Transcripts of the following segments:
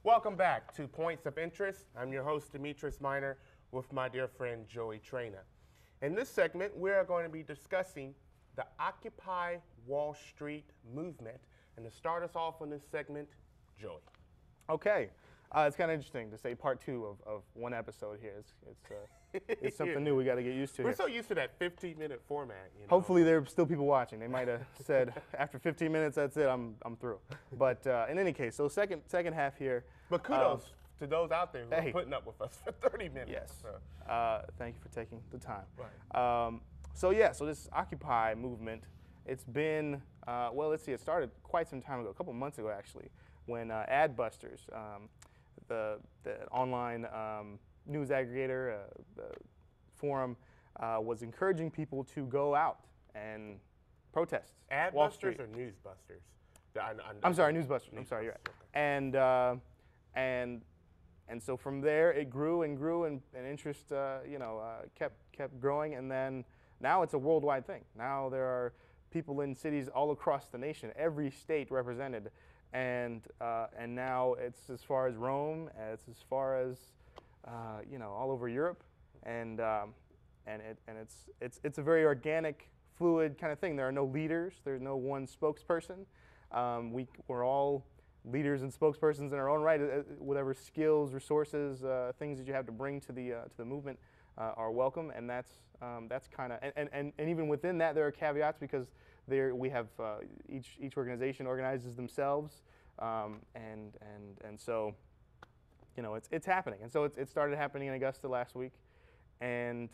Welcome back to Points of Interest. I'm your host, Demetrius Minor, with my dear friend, Joey Traina. In this segment, we are going to be discussing the Occupy Wall Street movement. And to start us off on this segment, Joey. Okay. It's kind of interesting to say part two of one episode here. It's something new we got to get used to. We're here. so used to that 15-minute format. You know? Hopefully there are still people watching. They might have said after 15 minutes, that's it, I'm through. But in any case, so second half here. But kudos to those out there who are hey. putting up with us for 30 minutes. Yes. So. Thank you for taking the time. Right. So this Occupy movement, it's been, it started quite some time ago, a couple months ago actually, when Adbusters, the online news aggregator, the forum, was encouraging people to go out and protest. Adbusters or Newsbusters? I'm sorry, Newsbusters. I'm sorry, you're right. Okay. And so from there it grew and grew, and interest kept growing, and then now it's a worldwide thing. Now there are people in cities all across the nation, every state represented, and now it's as far as Rome, it's as far as all over Europe, and it's a very organic, fluid kind of thing. There are no leaders. There's no one spokesperson. We're all leaders and spokespersons in our own right. Whatever skills, resources, things that you have to bring to the movement are welcome, and that's kind of and even within that there are caveats, because we have each organization organizes themselves, and so it's happening, and so it started happening in Augusta last week, and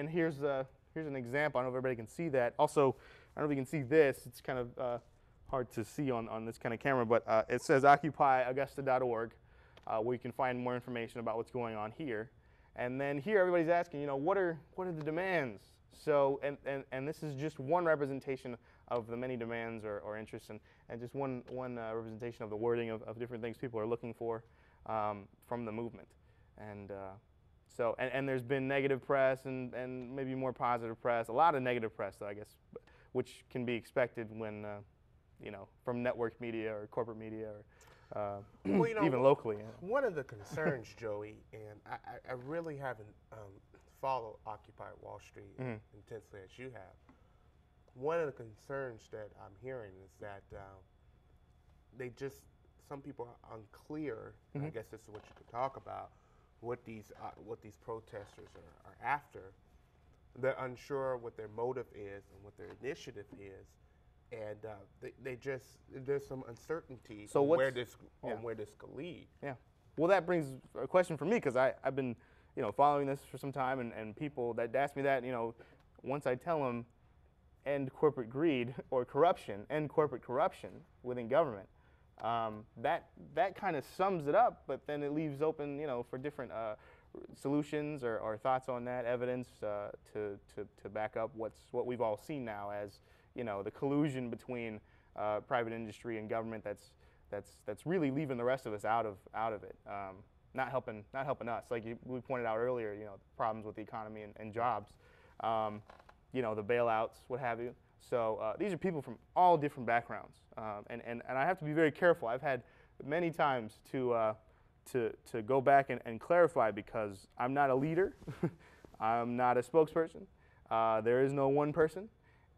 here's an example. I don't know if everybody can see that. Also, I don't know if you can see this. It's kind of hard to see on this kind of camera, but it says occupyaugusta.org, where you can find more information about what's going on here. And then here everybody's asking, what are the demands? So, and this is just one representation of the many demands or interests, and just one representation of the wording of different things people are looking for from the movement. And so there's been negative press and maybe more positive press, a lot of negative press, though, I guess, which can be expected when, from network media or corporate media or even locally. One of the concerns, Joey, and I really haven't followed Occupy Wall Street intensely as you have. One of the concerns that I'm hearing is that some people are unclear, and I guess this is what you could talk about, what these protesters are after. They're unsure what their motive is and what their initiative is. And there's some uncertainty on where this could lead. Yeah. Well, that brings a question for me, because I've been following this for some time, and people that ask me that, once I tell them end corporate greed or corruption, end corporate corruption within government, that kind of sums it up. But then it leaves open for different solutions or thoughts on that, evidence to back up what we've all seen now as the collusion between private industry and government that's really leaving the rest of us out of it, not helping us. Like we pointed out earlier, problems with the economy and jobs, the bailouts, what have you. So these are people from all different backgrounds, and I have to be very careful. I've had many times to go back and clarify, because I'm not a leader, I'm not a spokesperson. There is no one person.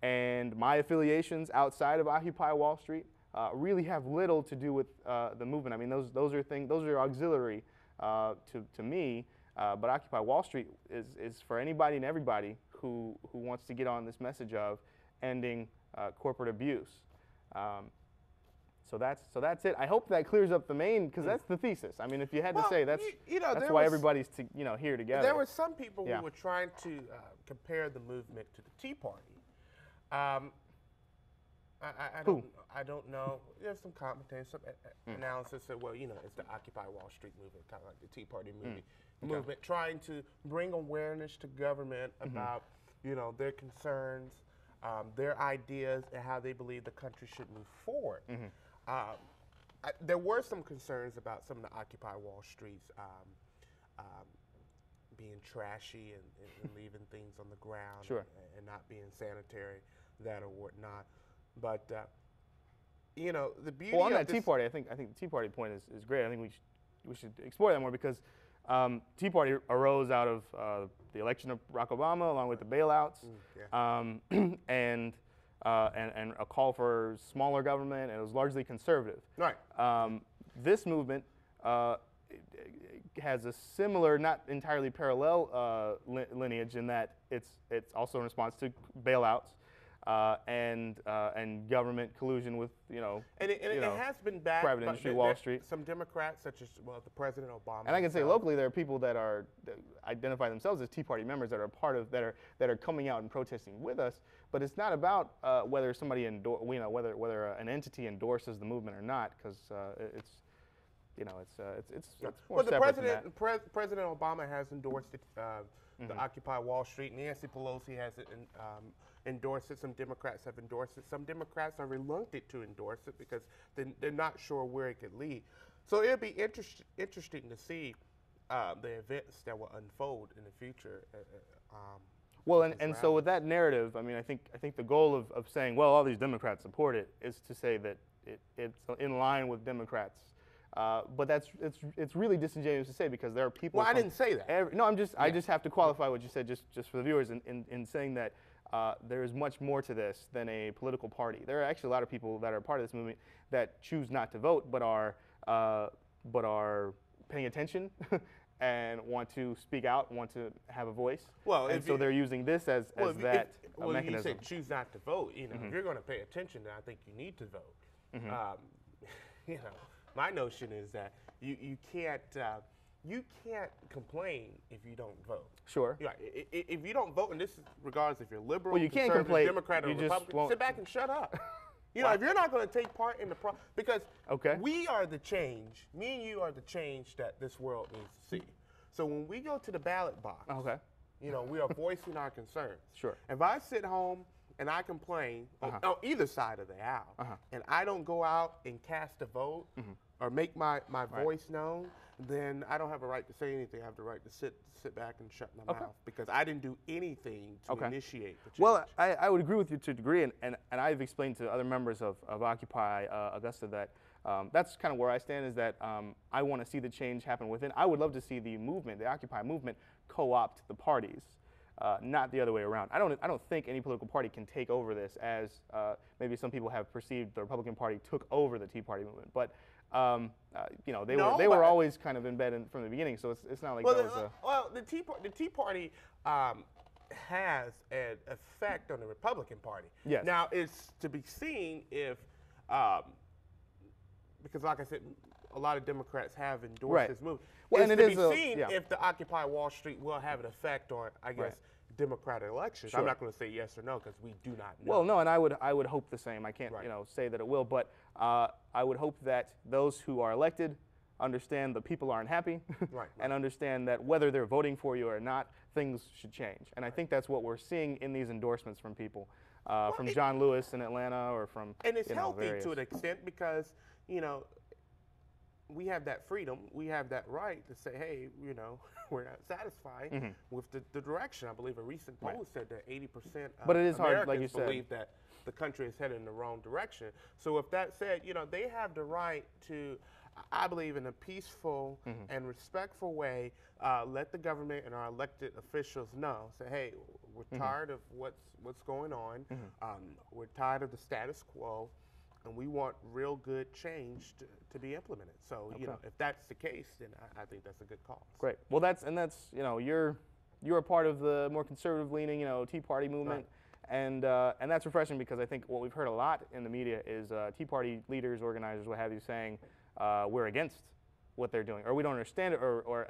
And my affiliations outside of Occupy Wall Street really have little to do with the movement. I mean, those are auxiliary to me. But Occupy Wall Street is for anybody and everybody who wants to get on this message of ending corporate abuse. So that's it. I hope that clears up the main, because that's the thesis. I mean, if you had to say, that's why everybody's here together. There were some people who were trying to compare the movement to the Tea Party. I don't know. There's some commentary, some analysis that, it's the Occupy Wall Street movement, kind of like the Tea Party movement, trying to bring awareness to government about, their concerns, their ideas, and how they believe the country should move forward. There were some concerns about some of the Occupy Wall Streets being trashy and leaving things on the ground and not being sanitary, that or whatnot. But you know, the beauty Well, on of that this, Tea Party, I think the Tea Party point is great. I think we should explore that more because Tea Party arose out of the election of Barack Obama, along with the bailouts, and a call for smaller government, and it was largely conservative. Right. This movement has a similar, not entirely parallel lineage in that it's also in response to bailouts and government collusion with and it has been backed private by industry, Wall Street. Some Democrats, such as the President Obama. And I can say locally, there are people that identify themselves as Tea Party members that are part of that are coming out and protesting with us. But it's not about whether somebody whether an entity endorses the movement or not, because it's more separate than that. President Obama has endorsed it, the Occupy Wall Street. Nancy Pelosi has endorsed it. Some Democrats have endorsed it. Some Democrats are reluctant to endorse it because they're not sure where it could lead. So it'll be interesting to see the events that will unfold in the future. Well, and so with that narrative, I mean, I think the goal of saying, well, all these Democrats support it, is to say that it's in line with Democrats. But it's really disingenuous to say because there are people. Well, I didn't say that. I just have to qualify what you said just for the viewers in saying that there is much more to this than a political party. There are actually a lot of people that are part of this movement that choose not to vote, but are paying attention and want to speak out, want to have a voice. Well, and so they're using this as that mechanism. You said choose not to vote. If you're going to pay attention, then I think you need to vote. My notion is that you can't complain if you don't vote. Sure. If you don't vote, and this is regardless if you're liberal, well, you can't conservative, complain, Democrat, or Republican, sit back and shut up. If you're not going to take part in the because we are the change. Me and you are the change that this world needs to see. So when we go to the ballot box, we are voicing our concerns. Sure. If I sit home and I complain on either side of the aisle, and I don't go out and cast a vote or make my voice known, then I don't have a right to say anything. I have the right to sit back and shut my mouth because I didn't do anything to initiate the change. Well, I would agree with you to a degree, and I've explained to other members of Occupy Augusta that that's kind of where I stand, is that I want to see the change happen within. I would love to see the movement, the Occupy movement, co-opt the parties. Not the other way around. I don't think any political party can take over this as maybe some people have perceived the Republican Party took over the Tea Party movement. But they were always kind of in bed from the beginning, so it's not like that was a... Well, the Tea Party has an effect on the Republican Party. Yes. Now, it's to be seen if, because like I said, a lot of Democrats have endorsed this movement. Well, it's and to it is be seen if the Occupy Wall Street will have an effect on, I guess, Democratic elections. Sure. I'm not going to say yes or no because we do not know. Well, no, and I would hope the same. I can't say that it will, but I would hope that those who are elected understand the people aren't happy and understand that whether they're voting for you or not, things should change. And I think that's what we're seeing in these endorsements from people, from John Lewis in Atlanta or from And it's healthy to an extent because, we have that freedom, we have that right to say, hey, we're not satisfied with the direction. I believe a recent poll said that 80% of Americans believe that the country is headed in the wrong direction. So if that said, they have the right to, I believe, in a peaceful and respectful way, let the government and our elected officials know, say, hey, we're tired of what's going on. We're tired of the status quo. And we want real good change to be implemented. So, if that's the case, then I think that's a good cause. Great. Well, that's you're a part of the more conservative-leaning, Tea Party movement, and that's refreshing because I think what we've heard a lot in the media is Tea Party leaders, organizers, what have you, saying we're against what they're doing, or we don't understand it, or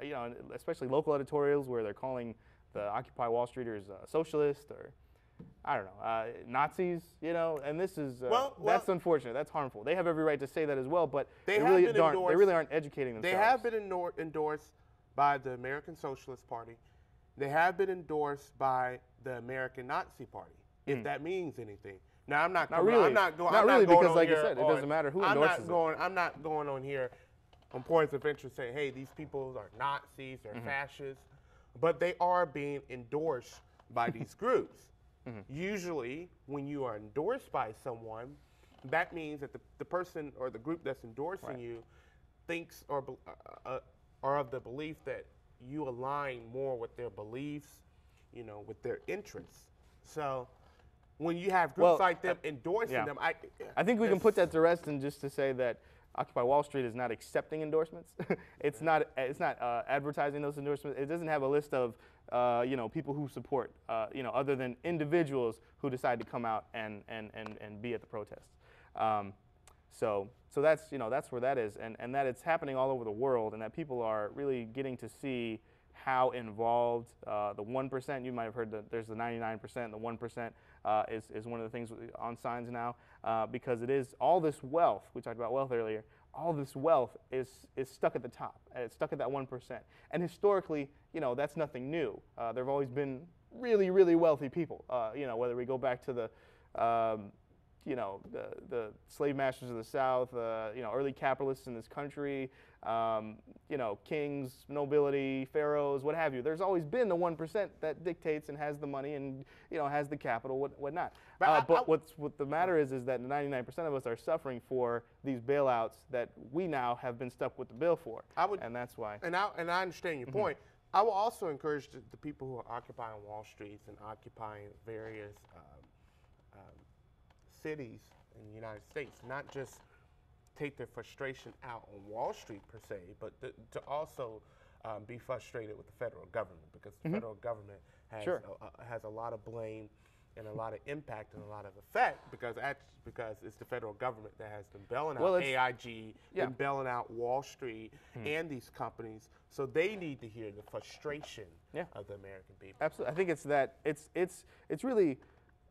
especially local editorials where they're calling the Occupy Wall Streeters socialist or I don't know, Nazis, and this is, that's unfortunate, that's harmful. They have every right to say that as well, but they really aren't educating themselves. They have been endorsed by the American Socialist Party. They have been endorsed by the American Nazi Party, if that means anything. Now, I'm not going because like you said, it doesn't matter who endorses it. I'm not going on here on points of interest saying, hey, these people are Nazis or fascists, but they are being endorsed by these groups. Usually, when you are endorsed by someone, that means that the person or the group that's endorsing you thinks or are of the belief that you align more with their beliefs, you know, with their interests. So when you have groups like them endorsing them, I think we can put that to rest and just to say that Occupy Wall Street is not accepting endorsements. It's not advertising those endorsements. It doesn't have a list of you know, people who support, you know, other than individuals who decide to come out and be at the protests. So that's, you know, that's where that is, and that it's happening all over the world, and that people are really getting to see how involved the 1%. You might have heard that there's the 99%. The 1% is one of the things on signs now, because it is all this wealth. We talked about wealth earlier. All this wealth is stuck at the top. It's stuck at that 1%. And historically, you know, that's nothing new. There have always been really, really wealthy people. You know, whether we go back to the you know, the slave masters of the South, you know, early capitalists in this country, you know, kings, nobility, pharaohs, what have you. There's always been the 1% that dictates and has the money and, you know, has the capital, whatnot. But what the matter is that 99% of us are suffering for these bailouts that we now have been stuck with the bill for, and that's why. And I understand your point. I will also encourage the people who are occupying Wall Streets and occupying various cities in the United States, not just take their frustration out on Wall Street per se, but to also be frustrated with the federal government, because the federal government has has a lot of blame and a lot of impact and a lot of effect, because it's the federal government that has been bailing out AIG, been bailing out Wall Street and these companies, so they need to hear the frustration of the American people. Absolutely, I think it's that it's really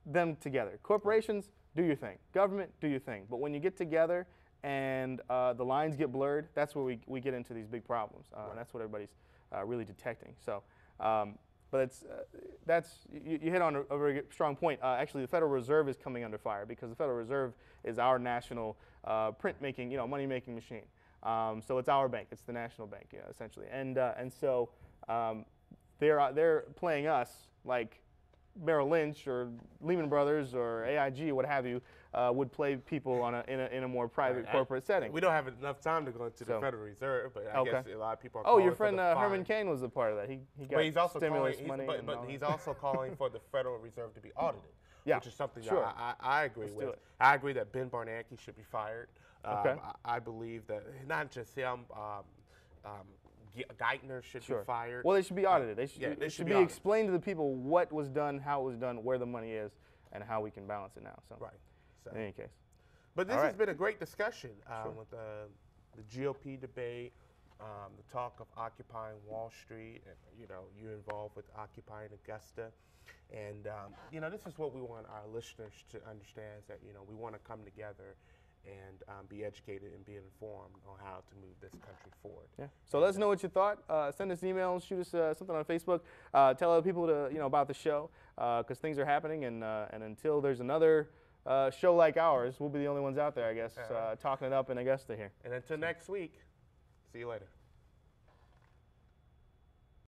them together. Corporations, do your thing. Government, do your thing. But when you get together and the lines get blurred, that's where we get into these big problems. And that's what everybody's really detecting. So, but you hit on a very strong point. Actually, the Federal Reserve is coming under fire, because the Federal Reserve is our national print-making, you know, money-making machine. So it's our bank. It's the national bank, you know, essentially. And so they're playing us like Merrill Lynch or Lehman Brothers or AIG, what have you, would play people in a more private corporate setting. We don't have enough time to go into the Federal Reserve, but I guess a lot of people are calling your friend Herman Cain was a part of that. He got he's also stimulus calling, money. But he's also calling for the Federal Reserve to be audited, which is something that I agree with. I agree that Ben Bernanke should be fired. I believe that not just him, Geithner should be fired. Well, they should be audited. They should be explained to the people what was done, how it was done, where the money is, and how we can balance it now. So, So, in any case. But this has been a great discussion with the GOP debate, the talk of occupying Wall Street, and you know, you involved with occupying Augusta, and you know, this is what we want our listeners to understand, is that you know, we want to come together and be educated and be informed on how to move this country forward. Yeah. So let us know what you thought. Send us emails, shoot us something on Facebook. Tell other people about the show, because things are happening, and until there's another show like ours, we'll be the only ones out there, I guess, talking it up in Augusta here. And until next week, see you later.